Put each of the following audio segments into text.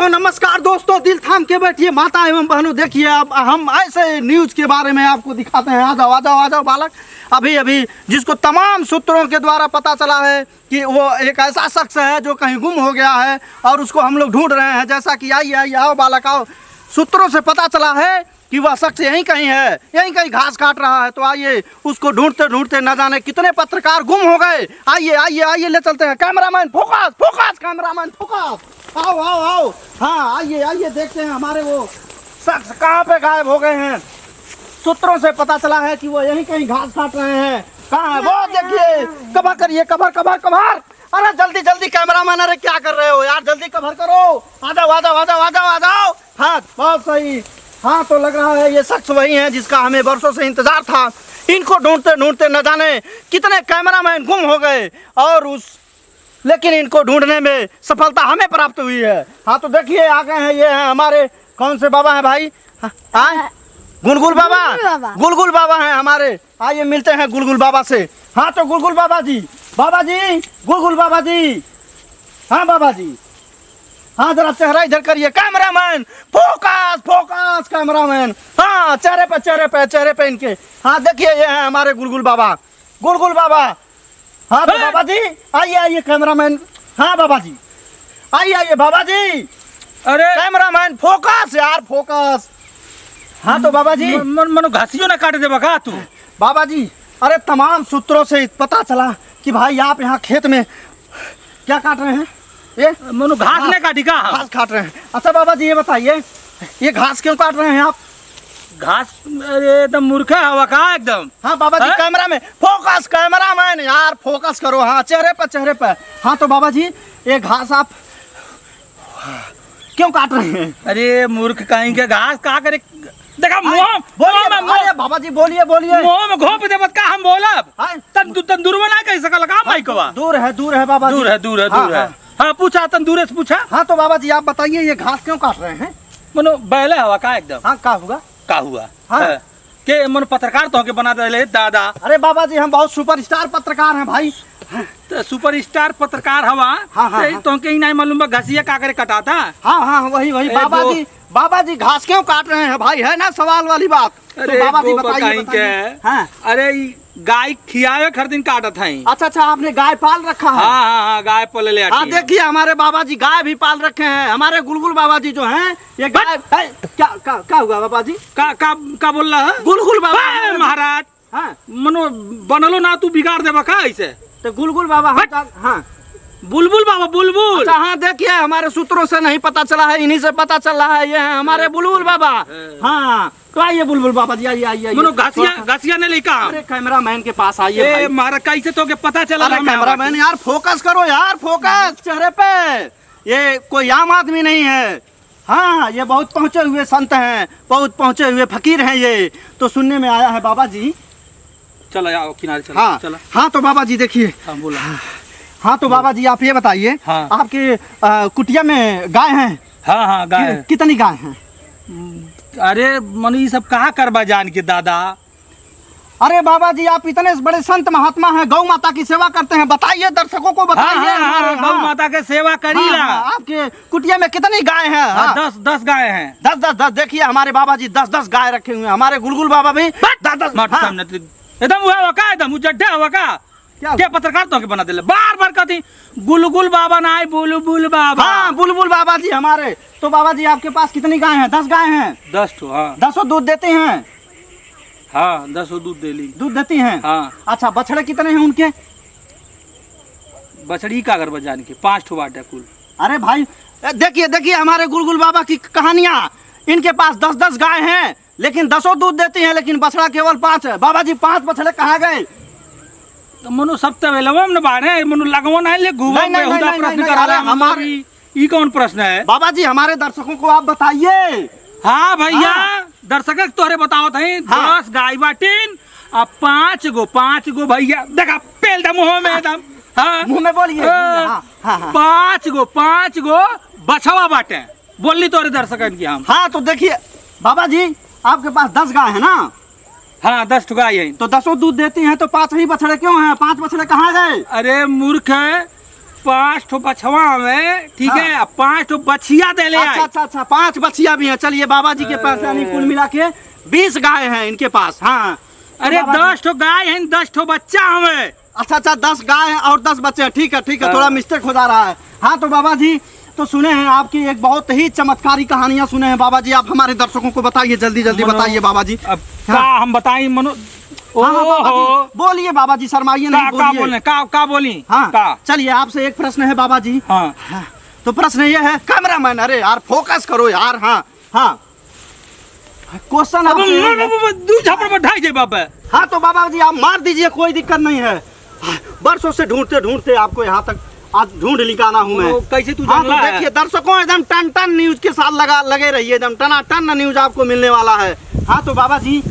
दोस्तों, नमस्कार दोस्तों, दिल थाम के बैठिए माता एवं बहनों। देखिए अब हम ऐसे न्यूज के बारे में आपको दिखाते हैं। आ जाओ आ जाओ आ जाओ बालक। अभी अभी जिसको तमाम सूत्रों के द्वारा पता चला है कि वो एक ऐसा शख्स है जो कहीं गुम हो गया है और उसको हम लोग ढूंढ रहे हैं। जैसा कि आइए आइए आओ बालक आओ। सूत्रों से पता चला है कि वह शख्स यहीं कहीं है, यहीं कहीं घास काट रहा है। तो आइए उसको ढूंढते ढूंढते न जाने कितने पत्रकार गुम हो गए। आइए आइए आइए ले चलते हैं। Cameraman focus focus, cameraman focus. आओ आओ आओ। हाँ आइए आइए देखते हैं हमारे वो शख्स कहाँ पे गायब हो गए हैं। सूत्रों से पता चला है कि वो यहीं कहीं घास काट रहे हैं। कहाँ है वो? देखिए कवर करिए, कवर कवर कवर। अरे जल्दी जल्दी कैमरामैन, अरे क्या कर रहे हो यार, जल्दी कवर करो। आ जाओ आ जाओ आ जाओ आ जाओ आ जाओ। हाँ बहुत सही। हाँ तो लग रहा है ये शख्स वही है जिसका हमें वर्षों से इंतजार था। इनको ढूंढते ढूंढते न जाने कितने कैमरामैन गुम हो गए और लेकिन इनको ढूंढने में सफलता हमें प्राप्त हुई है। हाँ तो देखिए आ गए हैं, ये हैं हमारे कौन से बाबा हैं भाई? हाँ गुलगुल बाबा, गुलगुल बाबा हैं हमारे। आइए मिलते हैं गुलगुल बाबा से। हाँ तो गुलगुल बाबा जी, गुलगुल बाबा जी। हाँ बाबा जी, हाँ जरा चेहरा इधर करिए। Cameraman focus focus, cameraman. हाँ चेहरे पे इनके। हाँ देखिए ये हैं हमारे गुलगुल बाबा, गुलगुल बाबा। हाँ तो बाबा जी आइए आइए कैमरामैन। हाँ बाबा जी आइए आइए बाबा जी। अरे कैमरामैन फोकस यार फोकस। हाँ तो बाबा जी मनो घासियों ना काट दे बका तू। बाबा जी अरे तमाम सूत्रों से पता चला कि भाई आप यहाँ खेत में क्या काट रहे हैं? ये मनो घास ने काटी का? घास काट रहे हैं। अच्छा बाबा जी ये बताइए ये घास क्यों काट रहे हैं आप? घास अरे एकदम मूर्ख हवा का एकदम। हाँ बाबा जी कैमरा में फोकस, कैमरामैन यार फोकस करो। हाँ चेहरे पे। हाँ तो बाबा जी ये घास आप क्यों काट रहे हैं? अरे मूर्ख कहीं के घास का करे देखा मुंह बोलिए बाबा जी, बोलिए मुंह में घोप दे बत का हम बोलब तंदूर बना कह सकल का माई कवा। दूर है बाबा जी, दूर है। हाँ पूछा तंदूर से पूछा। हाँ तो बाबा जी आप बताइए ये घास क्यों काट रहे हैं? मनो बैले हवा का एकदम। हाँ का हुआ? हाँ के मन पत्रकार तो के बना दे दादा। अरे बाबा जी हम बहुत सुपरस्टार पत्रकार हैं भाई। तो सुपरस्टार पत्रकार हवा। हाँ। तो के नहीं मालूम घसिया का करे कटाता। हाँ वही बाबा जी घास क्यों काट रहे हैं भाई? है ना सवाल वाली बात। अरे तो बाबा जी बताइए। हाँ अरे गाय खियावे हर दिन काटत है। अच्छा आपने गाय पाल रखा है? हाँ गाय पाल ले। हाँ देखिए हमारे बाबा जी गाय भी पाल रखे हैं। हमारे गुलगुल बाबा जी जो हैं ये गाय क्या हुआ बाबा जी? का बोल रहा है गुलगुल बाबा महाराज? हाँ मनो बनलो ना तू बिगाड़ देबा का ऐसे? तो गुलगुल बाबा हाँ बुलबुल बाबा बुलबुल। अच्छा हाँ देखिए हमारे सूत्रों से नहीं पता चला है, इन्हीं से पता चल रहा है। ये है हमारे बुलबुल बाबा। हाँ तो आइए बुलबुल बाबा जी आइए। मनो घासिया ने लेका। अरे कैमरामैन के पास आइए। मारा कैसे तो के पता चला? कैमरामैन यार फोकस करो यार, फोकस चेहरे पे। ये कोई आम आदमी नहीं है। हाँ ये बहुत पहुँचे हुए संत हैं, बहुत पहुँचे हुए फकीर हैं। ये तो सुनने में आया है बाबा जी। चलो आओ किनारे चलो। हाँ तो बाबा जी देखिए। हाँ तो बाबा जी आप ये बताइए आपके कुटिया में गाय हैं? हाँ गाय। कितनी गाय हैं? अरे मनु ये सब कहाँ करवा जान के दादा। अरे बाबा जी आप इतने बड़े संत महात्मा हैं, गौ माता की सेवा करते हैं, बताइए दर्शकों को बताइए। गौ माता के सेवा करीला। आपके कुटिया में कितनी गाय हैं? 10 गाय हैं। 10। देखिए हमारे बाबा जी 10 गाय रखे हुए हैं। हमारे गुलगुल बाबा भी 10। एकदम हुआ का एकदम उजड्ढे हुआ का क्या पत्रकार तो के बना दे बार कहती गुलगुल बाबा ना बुलबुल बाबा। हाँ बुलबुल बाबा जी हमारे। तो बाबा जी आपके पास कितनी गाय हैं? 10 गाय हैं। 10 तो। हाँ 10 दूध देते हैं? हाँ 10 दूध देती हैं। हाँ अच्छा बछड़े कितने हैं उनके? बछड़ी का अगर जान के 5 बाटे कुल। अरे भाई देखिए हमारे गुलगुल बाबा की कहानियां। इनके पास 10 गाय हैं लेकिन 10 दूध देती हैं, लेकिन बछड़ा केवल 5 है। बाबा जी 5 बछड़े कहाँ गए? मनु सब तवेलवा में बारे मनु लगवा नहीं ले घुमा में हुदा प्रश्न करा हमारी ई कौन प्रश्न है? बाबा जी हमारे दर्शकों को आप बताइए। हाँ भैया दर्शक तोरे बताओ थे 10 गाय बाटीन और 5 गो भैया देखा पेल दम मुंह में एकदम। हाँ मुंह में बोलिए। 5 गो बछवा बाटे बोली तोरे दर्शकन की हम। हाँ तो देखिए बाबा जी आपके पास 10 गाय है ना? हाँ 10 गाय है। तो 10 दूध देती हैं तो 5 ही बछड़े क्यों हैं? 5 बछड़े कहाँ गए? अरे मूर्ख है 5 ठो बछवा में, ठीक है, अब 5 ठो बछिया दे ले आए। अच्छा 5 बछिया भी हैं। चलिए बाबा जी के पास यानी कुल मिला के 20 गाय हैं इनके पास। हाँ अरे 10 ठो गाय हैं, 10 ठो बच्चा हमें। अच्छा 10 गाय हैं और 10 बच्चे हैं। ठीक है थोड़ा मिस्टेक हो जा रहा है। हाँ तो बाबा जी तो सुने हैं आपकी एक बहुत ही चमत्कारी कहानियां सुने हैं बाबा जी। आप हमारे दर्शकों को बताइए, जल्दी बताइए बाबा जी। अब क्या हम बताएं मनो? हाँ, बोलिए बाबा जी, शर्माइए नहीं, बोलिए। का बोली? हाँ चलिए आपसे एक प्रश्न है बाबा जी। हाँ तो प्रश्न ये है, कैमरामैन अरे यार फोकस करो यार। हाँ क्वेश्चन हाँ तो बाबा जी आप मार दीजिए, कोई दिक्कत नहीं है। बरसों से ढूंढते आपको यहाँ तक आज ढूंढ निकाला हूँ मैं। कैसे तू हाँ तो देखिए दर्शकों एकदम टन न्यूज के साथ लगे रहिए, एकदम टन न्यूज आपको मिलने वाला है। हाँ तो बाबा जी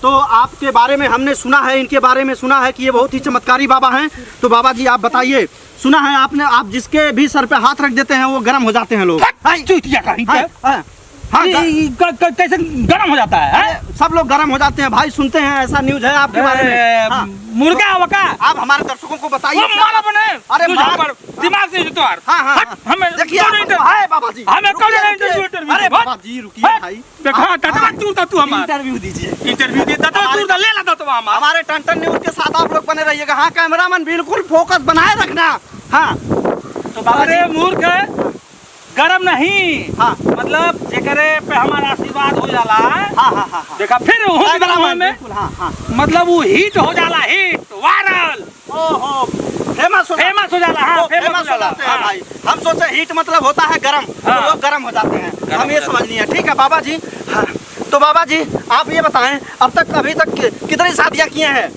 तो आपके बारे में हमने सुना है, इनके बारे में सुना है कि ये बहुत ही चमत्कारी बाबा हैं। तो बाबा जी आप बताइए, सुना है आपने, आप जिसके भी सर पे हाथ रख देते हैं वो गर्म हो जाते हैं लोग। हाँ कैसे गर्म हो जाता है? सब लोग गर्म हो जाते हैं भाई, सुनते हैं, ऐसा न्यूज है आपके बारे में। हाँ। मुर्गा वका आप हमारे दर्शकों को बताइए। अरे दिमाग से हमें देखिए बाबा जी, अरे बाबा जी रुकिए भाई, इंटरव्यू दीजिए, इंटरव्यू दे ले ला तो हमारे टन न्यूज के साथ आप लोग बने रहिएगा। हाँ कैमरामैन बिल्कुल फोकस बनाए रखना। हाँ तो बाबा जी मूर्ख गरम नहीं, हाँ मतलब जेकरे पे हमारा आशीर्वाद हो जाला। हाँ देखा फिर में मतलब वो हिट हो जाला, हिट वायरल, ओहो फेमस हो जाला। हाँ फेमस हो जाते हैं भाई। हम सोचे हिट मतलब होता है गरम, तो लोग गरम हो जाते हैं, हम ये समझ लिया। ठीक है बाबा जी। हाँ तो बाबा जी आप ये बताएं, अब तक अभी तक कितनी शादियां किए हैं?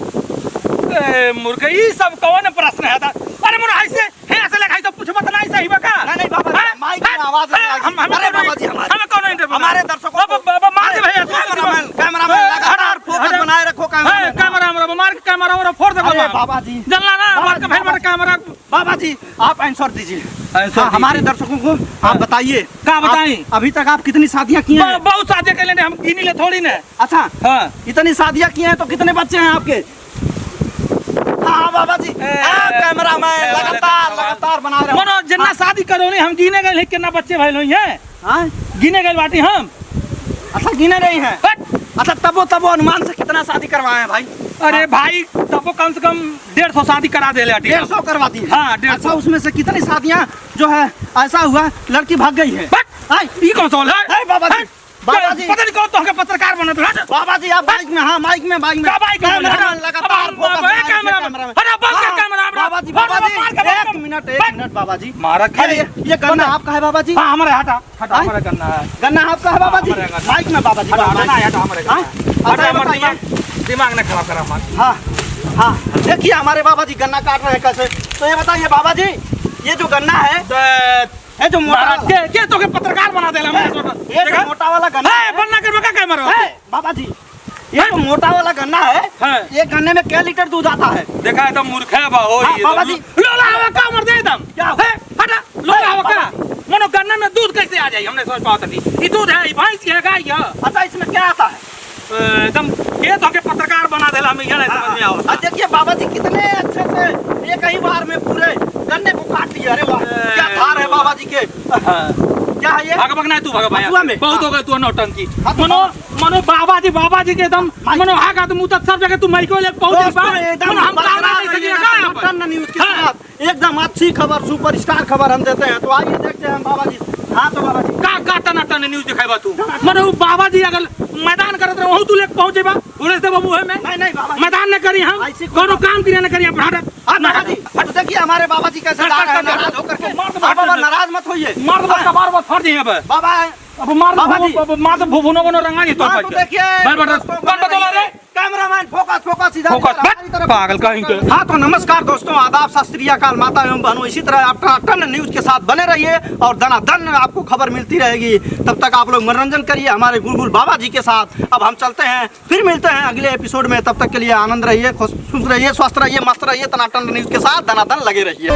मुर्गी सब कौन प्रश्न है? अरे मुर्गा ऐसे तो पूछ मत ना, ऐसा ही बका। नहीं बाबा जी माइक में आवाज नहीं आएगी। अरे बाबा जी हमें कौन इंटरव्यू? हमारे दर्शकों को मार दे भैया, कैमरामैन लगातार फोकस बनाए रखो। कैमरा मार के कैमरा और फोड़ दे बाबा जी, जलना ना मार के फिर कैमरा। बाबा जी आप आंसर दीजिए हमारे दर्शकों को, आप बताइए। क्या बताएं? अभी तक आप कितनी शादियां की हैं? बहुत शादियां कर लेने, हम गिनी ले थोड़ी ना। अच्छा हाँ इतनी शादियां की हैं तो कितने बच्चे हैं आपके? हाँ बाबा जी कैमरामैन लगातार बना रहे मनो जितना शादी करो नहीं, हम गिने गए कितना बच्चे भाई लोग हैं। हाँ गिने गए बाटी हम। अच्छा गिने नहीं है? अच्छा तबो अनुमान से कितना शादी करवाए हैं भाई? अरे भाई तबो कम से कम 150 शादी करा दे। 150 करवा दी? हाँ 150। अच्छा उसमें से कितनी शादियां जो है ऐसा हुआ लड़की भाग गई है? ये कौन सा है बाबा जी? बाबा जी पता नहीं कौन तो पत्रकार बना तो। बाबा जी आप माइक में, हाँ माइक में लगातार बाबा जी एक मिनट बाबा जी मारा खाली ये गन्ना आपका है बाबा जी? हाँ हमारे हटा हमारा गन्ना है। गन्ना आपका है बाबा जी? माइक में बाबा जी दिमाग न खराब करा। हाँ देखिए हमारे बाबा जी गन्ना काट रहे हैं कैसे। तो ये बताइए बाबा जी, ये जो गन्ना है जो मोटा के तो के पत्रकार बना देला मैं ये जो मोटा वाला गन्ना है बनना करबे का कैमरा बाबा जी, ये जो मोटा वाला गन्ना है ये गन्ने में क्या लीटर दूध आता है? देखा एकदम मूर्ख है बाबू बाबा जी। लोला हवा का मर दे एकदम क्या है? हटा लोला हवा का मनो गन्ने में दूध कैसे आ जाए? हमने सोच पाता नहीं ये दूध है, भैंस की है, गाय की है। अच्छा इसमें क्या आता है? एकदम ये तो के पत्रकार बना देला हमें ये नहीं समझ में आवता। देखिए बाबा जी कितने अच्छे से एक ही बार में पूरे गन्ने को काट दिया। अरे वाह क्या धार है बाबा जी के। क्या है ये? भाग ना तू भाग भैया, बहुत हो गए तू नौटंकी। मनो बाबा जी के एकदम मनो हागा तुम उतर सब जगह तुम माइको ले पहुंच पाए। हम कामरा नहीं सकेगा टन न्यूज के साथ एकदम अच्छी खबर, सुपरस्टार खबर हम देते हैं। तो आइए देखते हैं बाबा जी। हाँ तो बाबा जी का टन न्यूज दिखाएबा तू? मनो बाबा जी अगर मैदान करत रहो तू ले पहुंचेबा उड़े से बाबू है मैं नहीं बाबा मैदान न करी, हम कोनो काम किए न करी अपना। बाबा जी हट देखिए हमारे बाबा जी कैसे नाराज होकर के। बाबा नाराज मत होइए, मार दो का बार बार फट जाए। अब बाबा अब मार दो भुनो बनो रंगाई तो तो देखिए कैमरामैन फोकस इधर पागल कहीं के। हाँ तो नमस्कार दोस्तों, आदाब, सत श्री अकाल, माता एवं बहनों। इसी तरह आप टन न्यूज के साथ बने रहिए और दनादन आपको खबर मिलती रहेगी। तब तक आप लोग मनोरंजन करिए हमारे गुलगुल बाबा जी के साथ। अब हम चलते हैं, फिर मिलते हैं अगले एपिसोड में। तब तक के लिए आनंद रहिए, खुश रहिए, स्वस्थ रहिए, मस्त रहिए। टन न्यूज के साथ दनादन लगे रहिए।